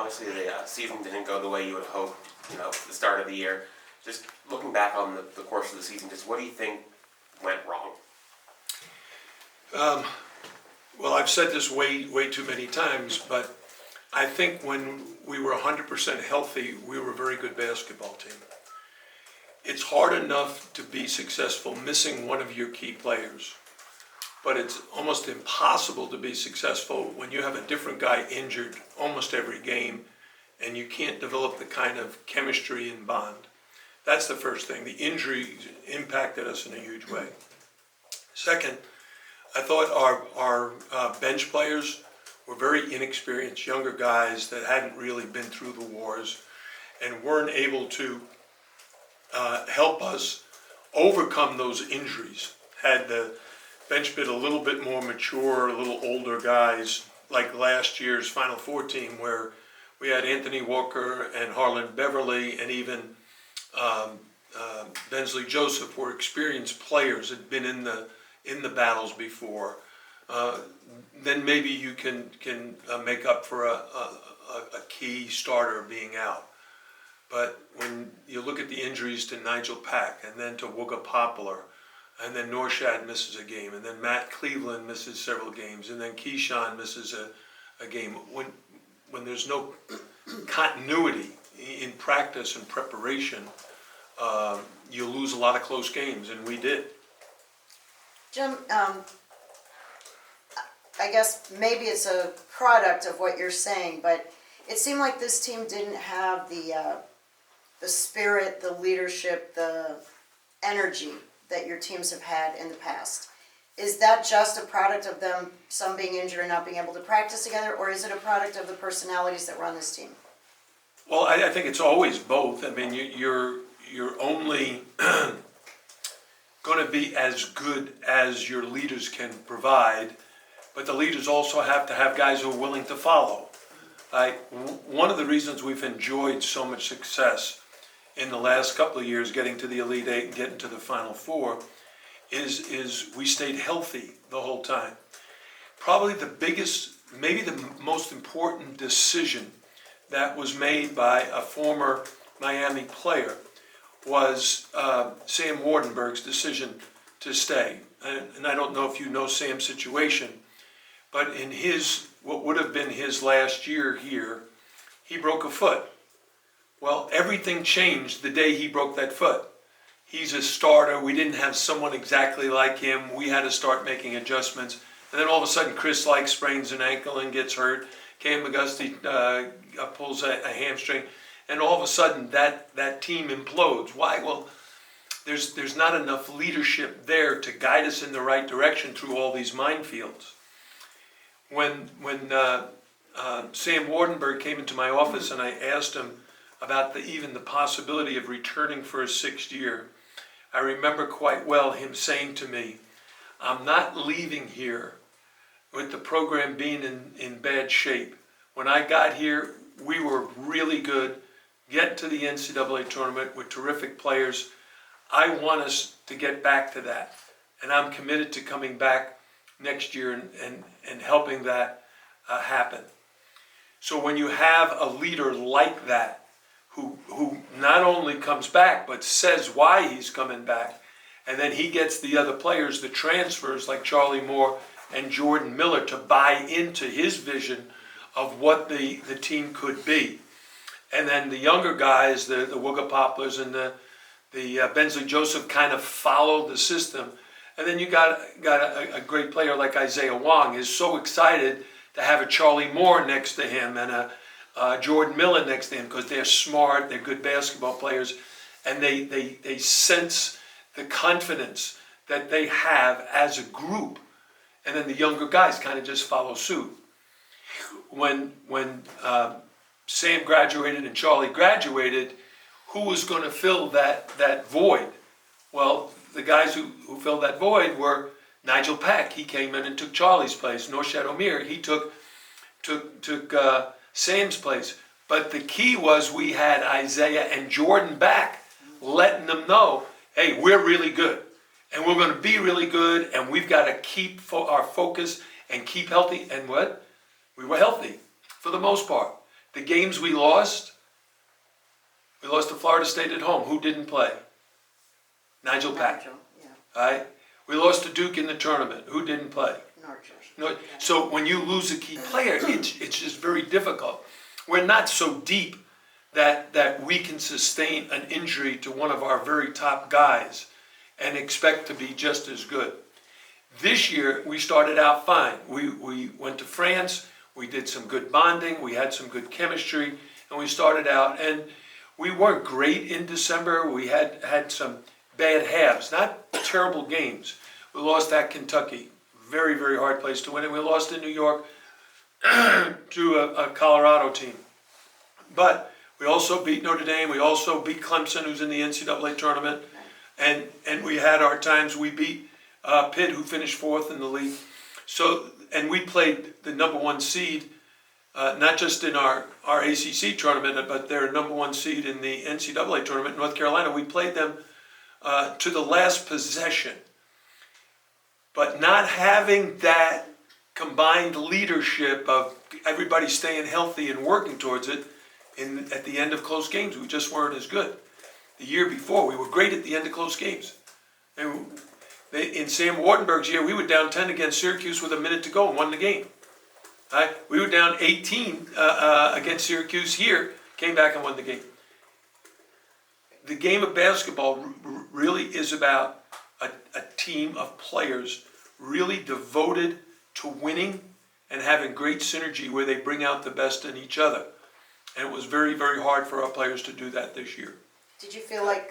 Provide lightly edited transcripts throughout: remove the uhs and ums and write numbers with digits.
obviously the season didn't go the way you would hope, at the start of the year. Just looking back on the course of the season, just what do you think went wrong? Well, I've said this way too many times, but I think when we were 100% healthy, we were a very good basketball team. It's hard enough to be successful missing one of your key players, but it's almost impossible to be successful when you have a different guy injured almost every game and you can't develop the kind of chemistry and bond. That's the first thing. The injuries impacted us in a huge way. Second, I thought our bench players were very inexperienced, younger guys that hadn't really been through the wars and weren't able to help us overcome those injuries. Had the bench been a little bit more mature, a little older guys, like last year's Final Four team where we had Anthony Walker and Harlan Beverly and even Bensley Joseph were experienced players, had been in the battles before. Then maybe you can make up for a key starter being out. But when you look at the injuries to Nigel Pack and then to Wooga Poplar, and then Norshad misses a game, and then Matt Cleveland misses several games, and then Keyshawn misses a game. When there's no continuity in practice and preparation, you lose a lot of close games, and we did. Jim, I guess maybe it's a product of what you're saying, but it seemed like this team didn't have the spirit, the leadership, the energy that your teams have had in the past. Is that just a product of them, some being injured and not being able to practice together, or is it a product of the personalities that run this team? Well, I think it's always both. I mean, you're only going to be as good as your leaders can provide, but the leaders also have to have guys who are willing to follow. One of the reasons we've enjoyed so much success in the last couple of years, getting to the Elite Eight and getting to the Final Four, is we stayed healthy the whole time. Probably the biggest, maybe the most important decision that was made by a former Miami player was Sam Wardenberg's decision to stay. And I don't know if you know Sam's situation, but in what would have been his last year here, he broke a foot. Well, everything changed the day he broke that foot. He's a starter. We didn't have someone exactly like him. We had to start making adjustments. And then all of a sudden, Chris Lake sprains an ankle and gets hurt. Cam McGusty pulls a hamstring. And all of a sudden, that team implodes. Why? Well, there's not enough leadership there to guide us in the right direction through all these minefields. When Sam Wardenberg came into my office and I asked him about even the possibility of returning for a sixth year, I remember quite well him saying to me, I'm not leaving here with the program being in bad shape. When I got here, we were really good, get to the NCAA tournament with terrific players. I want us to get back to that. And I'm committed to coming back next year and helping that happen. So when you have a leader like that, who not only comes back, but says why he's coming back, and then he gets the other players, the transfers like Charlie Moore and Jordan Miller, to buy into his vision of what the team could be. And then the younger guys, the Wooga Poplars and the Bensley Joseph kind of follow the system. And then you got a great player like Isaiah Wong is so excited to have a Charlie Moore next to him and a Jordan Miller next to him because they're smart, they're good basketball players, and they sense the confidence that they have as a group. And then the younger guys kind of just follow suit. When Sam graduated and Charlie graduated, who was going to fill that void? Well, the guys who filled that void were Nigel Pack. He came in and took Charlie's place. Norshad Omier, he took Sam's place. But the key was we had Isaiah and Jordan back, letting them know, hey, we're really good. And we're going to be really good, and we've got to keep our focus and keep healthy. And what? We were healthy for the most part. The games we lost to Florida State at home. Who didn't play? Nigel Pack. Nigel, yeah, All right? We lost to Duke in the tournament. Who didn't play? Nigel. No, so when you lose a key player, it's just very difficult. We're not so deep that we can sustain an injury to one of our very top guys and expect to be just as good. This year, we started out fine. We went to France, we did some good bonding, we had some good chemistry, and we started out, and we weren't great in December. We had some bad halves, not terrible games. We lost at Kentucky, very, very hard place to win, and we lost in New York to a Colorado team. But we also beat Notre Dame, we also beat Clemson, who's in the NCAA tournament, and we had our times. We beat Pitt, who finished 4th in the league. So, and we played the number 1 seed, not just in our ACC tournament, but their number 1 seed in the NCAA tournament in North Carolina. We played them to the last possession. But not having that combined leadership of everybody staying healthy and working towards it at the end of close games, we just weren't as good. The year before, we were great at the end of close games. And in Sam Wartenberg's year, we were down 10 against Syracuse with a minute to go and won the game. Right? We were down 18 against Syracuse here, came back and won the game. The game of basketball really is about a team of players really devoted to winning and having great synergy where they bring out the best in each other. And it was very, very hard for our players to do that this year. Did you feel like,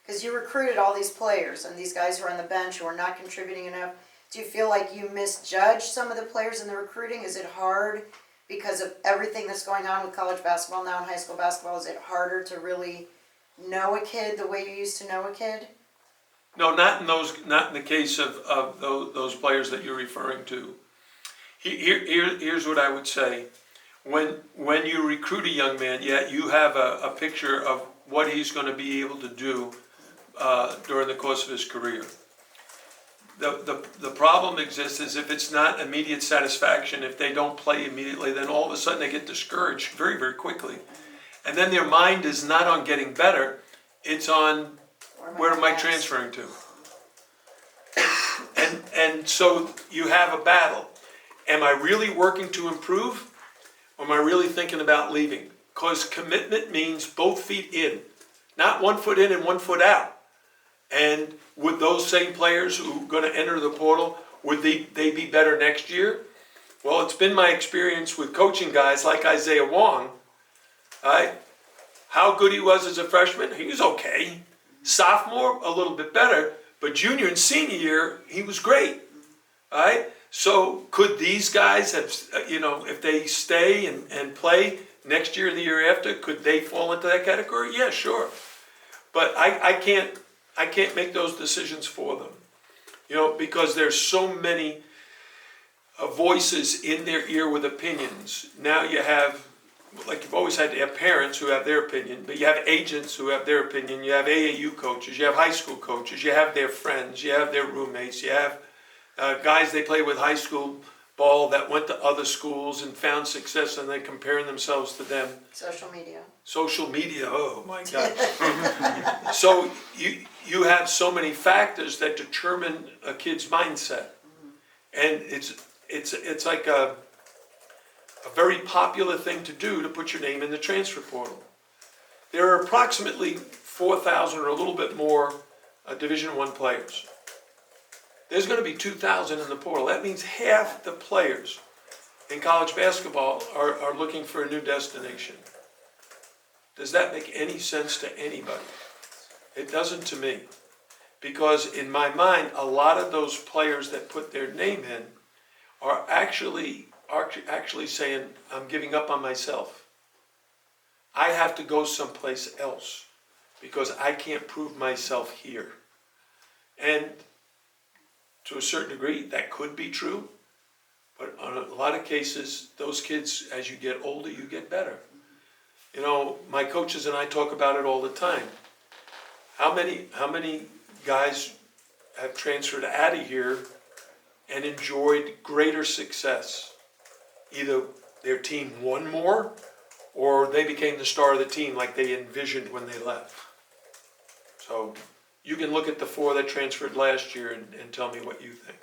because you recruited all these players and these guys who are on the bench who are not contributing enough, do you feel like you misjudged some of the players in the recruiting? Is it hard because of everything that's going on with college basketball now and high school basketball? Is it harder to really know a kid the way you used to know a kid? No, not in the case of those players that you're referring to. Here's what I would say. When you recruit a young man, you have a picture of what he's going to be able to do during the course of his career. The problem exists is if it's not immediate satisfaction, if they don't play immediately, then all of a sudden they get discouraged very, very quickly. And then their mind is not on getting better, it's on where am I transferring to? And so you have a battle. Am I really working to improve? Or am I really thinking about leaving? Because commitment means both feet in, not 1 foot in and 1 foot out. And would those same players who are going to enter the portal, would they be better next year? Well, it's been my experience with coaching guys like Isaiah Wong. Right? How good he was as a freshman, he was okay. Sophomore, a little bit better. But junior and senior year, he was great. Right? So could these guys have, if they stay and play next year or the year after, could they fall into that category? Yeah, sure. But I can't make those decisions for them, because there's so many voices in their ear with opinions. Now you have, like you've always had to have parents who have their opinion, but you have agents who have their opinion, you have AAU coaches, you have high school coaches, you have their friends, you have their roommates, you have guys they play with high school ball that went to other schools and found success and then comparing themselves to them. Social media, oh my God. So you have so many factors that determine a kid's mindset. And it's like a very popular thing to do to put your name in the transfer portal. There are approximately 4,000 or a little bit more Division I players. There's going to be 2,000 in the portal. That means half the players in college basketball are looking for a new destination. Does that make any sense to anybody? It doesn't to me. Because in my mind, a lot of those players that put their name in are actually saying, I'm giving up on myself. I have to go someplace else because I can't prove myself here. And to a certain degree, that could be true. But on a lot of cases, those kids, as you get older, you get better. My coaches and I talk about it all the time. How many guys have transferred out of here and enjoyed greater success? Either their team won more or they became the star of the team like they envisioned when they left. So you can look at the 4 that transferred last year and tell me what you think.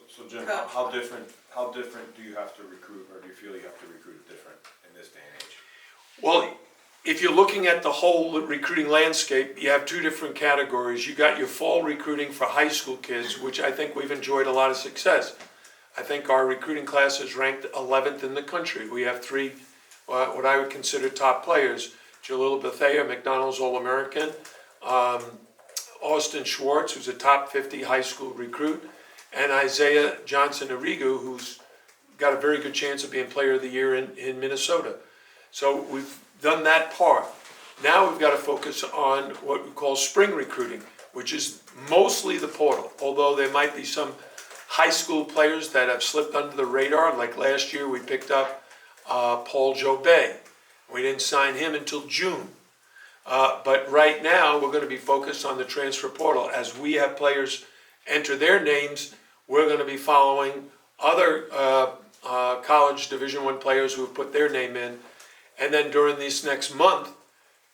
So Jim, Coach. how different do you have to recruit, or do you feel you have to recruit different in this day and age? Well, if you're looking at the whole recruiting landscape, you have 2 different categories. You got your fall recruiting for high school kids, which I think we've enjoyed a lot of success. I think our recruiting class is ranked 11th in the country. We have 3, what I would consider top players. Jalil Bethea, McDonald's All-American. Austin Schwartz, who's a top 50 high school recruit. And Isaiah Johnson-Arrigu, who's got a very good chance of being Player of the Year in Minnesota. So we've done that part. Now we've got to focus on what we call spring recruiting, which is mostly the portal, although there might be some high school players that have slipped under the radar. Like last year, we picked up Paul Jobay. We didn't sign him until June. But right now, we're going to be focused on the transfer portal. As we have players enter their names, we're going to be following other college Division I players who have put their name in. And then during this next month,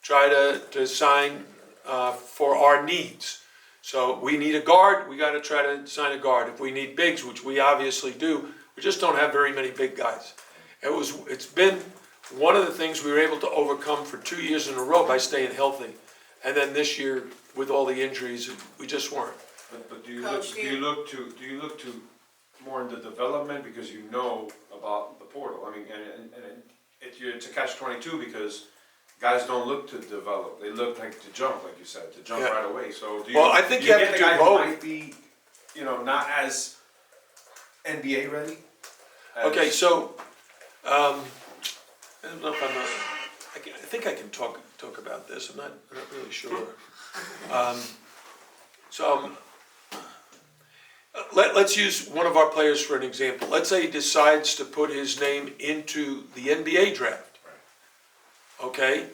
try to sign for our needs. So we need a guard, we got to try to sign a guard. If we need bigs, which we obviously do, we just don't have very many big guys. It's been one of the things we were able to overcome for 2 years in a row by staying healthy. And then this year, with all the injuries, we just weren't. But do Coach, you look to more in the development because you know about the portal? I mean, and it's a catch-22 because guys don't look to develop; they look like to jump, like you said, to jump Yeah. right away. So do you? Well, I think do you have get to the do guy who both. might be, not as NBA ready. Okay, so, I don't know if I think I can talk about this, I'm not really sure. Let's use one of our players for an example. Let's say he decides to put his name into the NBA draft. Okay?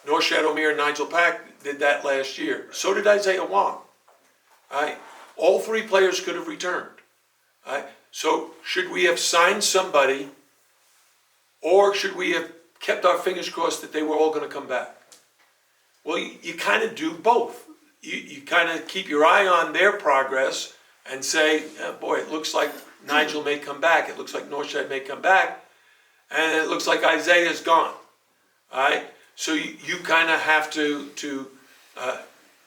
Norshad Omier and Nigel Pack did that last year. So did Isaiah Wong. All right? All 3 players could have returned. All right? So should we have signed somebody, or should we have kept our fingers crossed that they were all going to come back? Well, you kind of do both. You kind of keep your eye on their progress and say, oh, boy, it looks like Nigel may come back. It looks like Norshad may come back. And it looks like Isaiah's gone. All right? So you kind of have to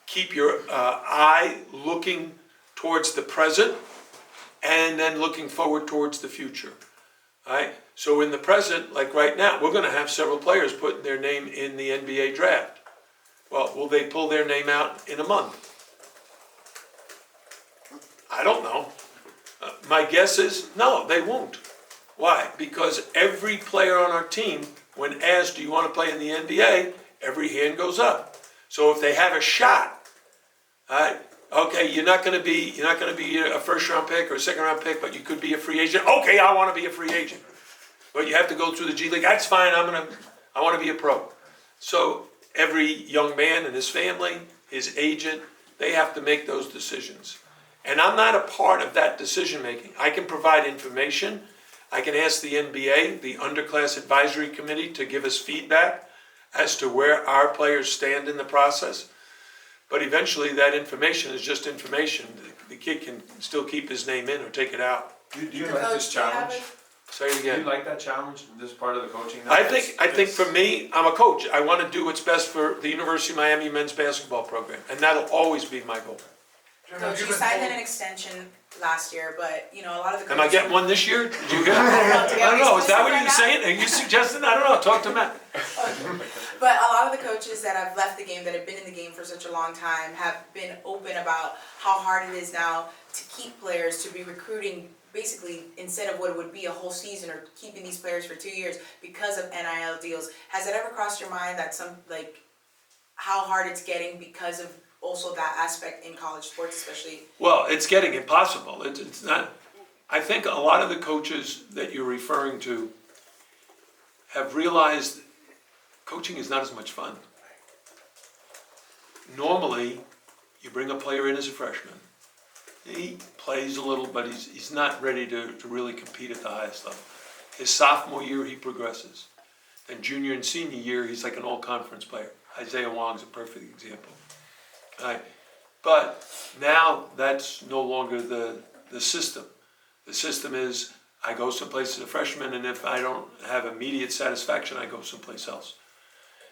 keep your eye looking towards the present and then looking forward towards the future. All right? So in the present, like right now, we're going to have several players putting their name in the NBA draft. Well, will they pull their name out in a month? I don't know. My guess is no, they won't. Why? Because every player on our team, when asked, do you want to play in the NBA, every hand goes up. So if they have a shot, okay, you're not going to be a first round pick or a second round pick, but you could be a free agent. Okay, I want to be a free agent. But you have to go through the G League. That's fine. I want to be a pro. So every young man and his family, his agent, they have to make those decisions. And I'm not a part of that decision making. I can provide information. I can ask the NBA, the Underclass Advisory Committee, to give us feedback as to where our players stand in the process. But eventually that information is just information. The kid can still keep his name in or take it out. Do you like this challenge? Say it Do again. you like that challenge? This part of the coaching? I think for me, I'm a coach. I want to do what's best for the University of Miami men's basketball program, and that'll always be my goal. Coach, you signed an extension last year, but a lot of the coaches. Am I getting one this year? Did you get? I don't know. Is that what you're saying? Are you suggesting? I don't know. Talk to Matt. But a lot of the coaches that have left the game, that have been in the game for such a long time, have been open about how hard it is now to keep players, to be recruiting basically instead of what it would be a whole season, or keeping these players for 2 years because of NIL deals. Has it ever crossed your mind that how hard it's getting because of also that aspect in college sports, especially? Well, it's getting impossible. It's not. I think a lot of the coaches that you're referring to have realized coaching is not as much fun. Normally, you bring a player in as a freshman. He plays a little, but he's not ready to really compete at the highest level. His sophomore year, he progresses. Then junior and senior year, he's like an all-conference player. Isaiah Wong's a perfect example. All right. But now that's no longer the system. The system is I go someplace as a freshman, and if I don't have immediate satisfaction, I go someplace else.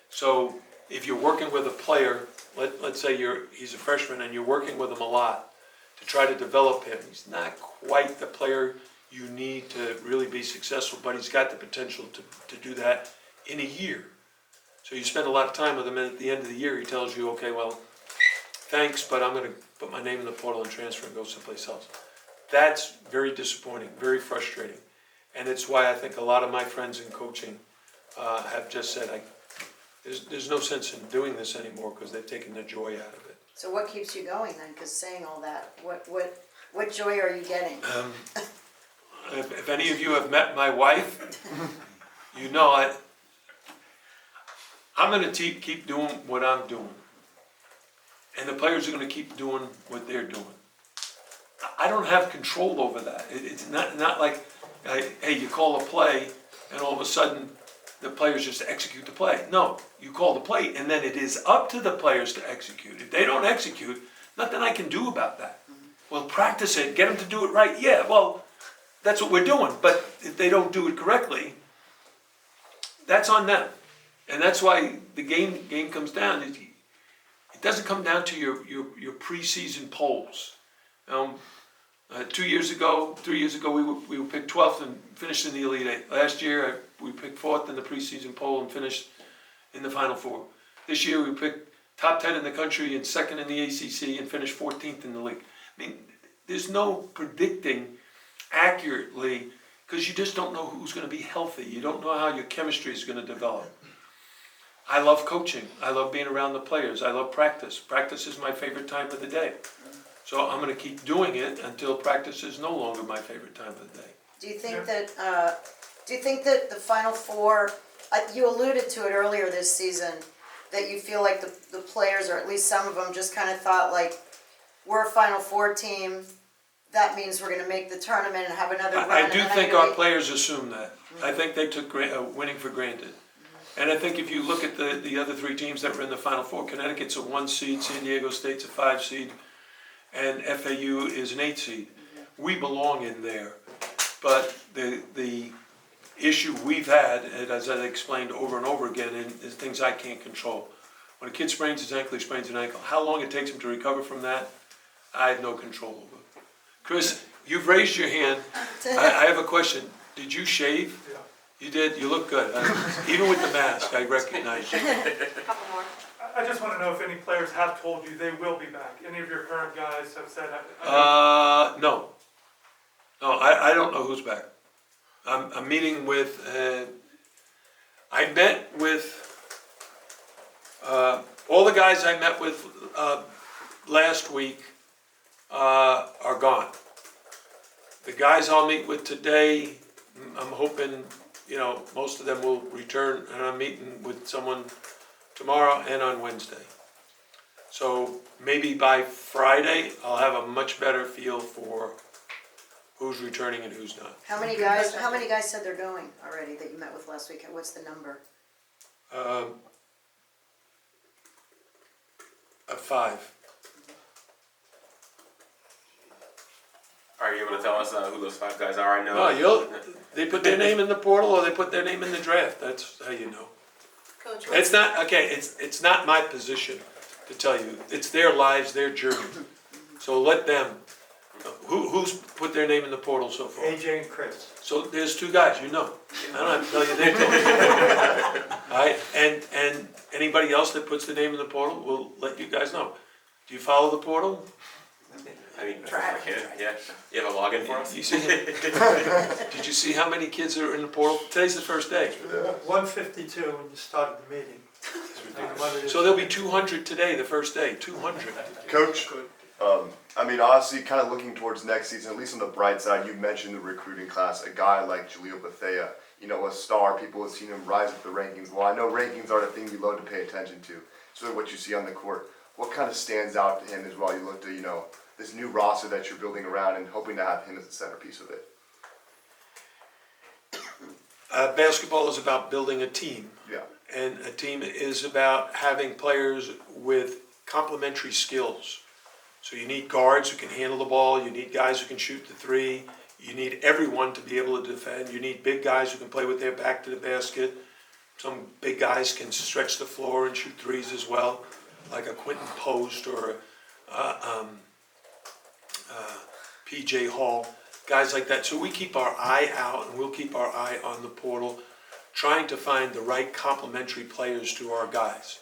So if you're working with a player, let's say he's a freshman and you're working with him a lot to try to develop him. He's not quite the player you need to really be successful, but he's got the potential to do that in a year. So you spend a lot of time with him, and at the end of the year, he tells you, okay, well, thanks, but I'm going to put my name in the portal and transfer and go someplace else. That's very disappointing, very frustrating. And it's why I think a lot of my friends in coaching have just said, there's no sense in doing this anymore because they've taken the joy out of it. So what keeps you going then? Because saying all that, what joy are you getting? If any of you have met my wife, you know I'm going to keep doing what I'm doing. And the players are going to keep doing what they're doing. I don't have control over that. It's not like, hey, you call a play and all of a sudden the players just execute the play. No, you call the play and then it is up to the players to execute. If they don't execute, nothing I can do about that. Well, practice it, get them to do it right. Yeah, well, that's what we're doing. But if they don't do it correctly, that's on them. And that's why the game comes down. It doesn't come down to your preseason polls. 3 years ago, we were picked 12th and finished in the Elite Eight. Last year, we picked 4th in the preseason poll and finished in the Final Four. This year, we picked top 10 in the country and 2nd in the ACC and finished 14th in the league. I mean, there's no predicting accurately because you just don't know who's going to be healthy. You don't know how your chemistry is going to develop. I love coaching. I love being around the players. I love practice. Practice is my favorite time of the day. So I'm going to keep doing it until practice is no longer my favorite time of the day. Do you think that the Final Four, you alluded to it earlier this season, that you feel like the players, or at least some of them, just kind of thought like, we're a Final Four team, that means we're going to make the tournament and have another run. I do think our players assume that. I think they took winning for granted. And I think if you look at the other 3 teams that were in the Final Four, Connecticut's a 1 seed, San Diego State's a 5 seed, and FAU is an 8 seed. We belong in there. But the issue we've had, as I explained over and over again, is things I can't control. When a kid sprains his ankle, he sprains an ankle. How long it takes him to recover from that, I have no control over. Chris, you've raised your hand. I have a question. Did you shave? Yeah. You did? You look good. Even with the mask, I recognize you. Couple more. I just want to know if any players have told you they will be back. Any of your current guys have said that? No. No, I don't know who's back. I'm meeting with, I met with, all the guys I met with last week are gone. The guys I'll meet with today, I'm hoping, most of them will return, and I'm meeting with someone tomorrow and on Wednesday. So maybe by Friday, I'll have a much better feel for who's returning and who's not. How many guys said they're going already that you met with last week? What's the number? 5. Are you able to tell us who those 5 guys are? I know. No, they put their name in the portal or they put their name in the draft. That's how you know. Coach, It's not, okay, it's not my position to tell you. It's their lives, their journey. So let them, who's put their name in the portal so far? AJ and Chris. So there's 2 guys, I don't have to tell you their names. All right, and anybody else that puts the name in the portal, we'll let you guys know. Do you follow the portal? I mean, yeah. You have a login for us? You see, did you see how many kids are in the portal? Today's the first day. 152 when you started the meeting. So there'll be 200 today, the first day, 200. Coach, honestly, kind of looking towards next season, at least on the bright side, you mentioned the recruiting class, a guy like Jaleel Bethea, a star, people have seen him rise up the rankings. Well, I know rankings are the thing we love to pay attention to, sort of what you see on the court. What kind of stands out to him as well? You look to, this new roster that you're building around and hoping to have him as the centerpiece of it. Basketball is about building a team. Yeah. And a team is about having players with complementary skills. So you need guards who can handle the ball, you need guys who can shoot the three, you need everyone to be able to defend, you need big guys who can play with their back to the basket. Some big guys can stretch the floor and shoot threes as well, like a Quentin Post or PJ Hall, guys like that. So we keep our eye out and we'll keep our eye on the portal, trying to find the right complementary players to our guys.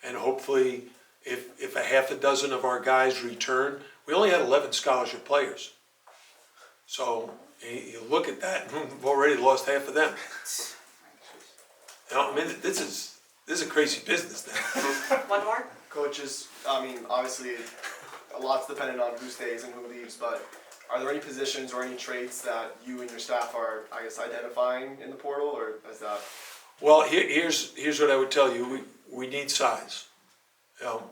And hopefully, if a half a dozen of our guys return, we only had 11 scholarship players. So you look at that, and we've already lost half of them. You know, I mean, this is a crazy business now. One more? Coaches, I mean, obviously, a lot's dependent on who stays and who leaves, but are there any positions or any traits that you and your staff are, I guess, identifying in the portal, or is that? Well, here's what I would tell you. We need size. You know,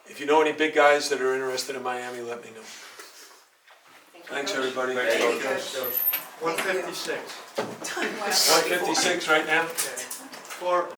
if you know any big guys that are interested in Miami, let me know. Thanks, everybody. Thank you, Coach. 156. 156 right now? For